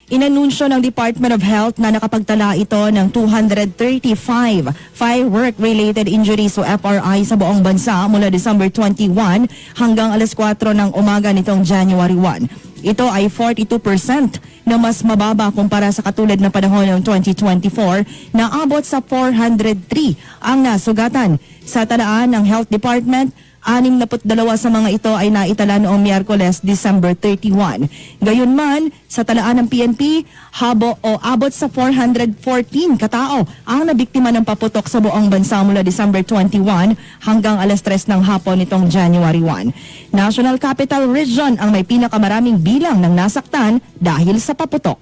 Inanunsyo ng Department of Health na nakapagtala ito ng 235 firework-related injuries o FRI sa buong bansa mula December 21 hanggang alas 4 ng umaga nitong January 1. Ito ay 42% na mas mababa kumpara sa katulad na panahon ng 2024 na abot sa 403 ang nasugatan. Sa talaan ng Health Department, 62 sa mga ito ay naitala noong Miyerkules, December 31. Gayunman, sa talaan ng PNP, abot sa 414 katao ang nabiktima ng paputok sa buong bansa mula December 21 hanggang alas 3 ng hapon nitong January 1. National Capital Region ang may pinakamaraming bilang ng nasaktan dahil sa paputok.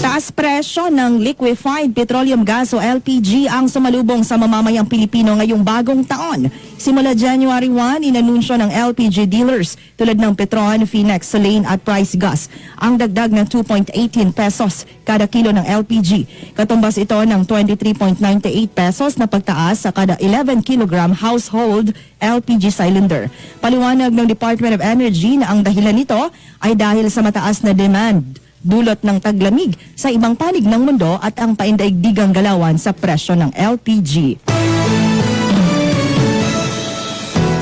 Taas presyo ng liquefied petroleum gas o LPG ang sumalubong sa mamamayang Pilipino ngayong bagong taon. Simula January 1, inanunsyo ng LPG dealers tulad ng Petron, Finex, Solane at Price Gas ang dagdag ng 2.18 pesos kada kilo ng LPG. Katumbas ito ng 23.98 pesos na pagtaas sa kada 11 kilogram household LPG cylinder. Paliwanag ng Department of Energy na ang dahilan nito ay dahil sa mataas na demand dulot ng taglamig sa ibang panig ng mundo at ang paindaigdigang galawan sa presyo ng LPG.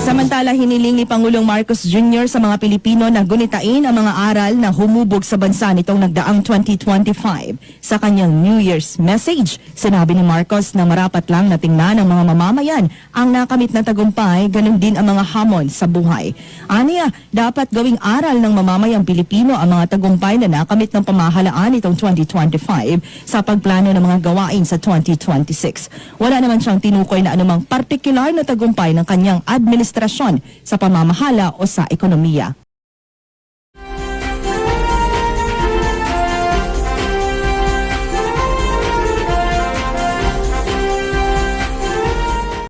Samantala, hiniling ni Pangulong Marcos Jr. sa mga Pilipino na gunitain ang mga aral na humubog sa bansa nitong nagdaang 2025. Sa kanyang New Year's message, sinabi ni Marcos na marapat lang na tingnan ng mga mamamayan ang nakamit na tagumpay, ganun din ang mga hamon sa buhay. Aniya, dapat gawing aral ng mamamayang Pilipino ang mga tagumpay na nakamit ng pamahalaan nitong 2025 sa pagplano ng mga gawain sa 2026. Wala naman siyang tinukoy na anumang partikular na tagumpay ng kanyang administrasyon sa pamamahala o sa ekonomiya.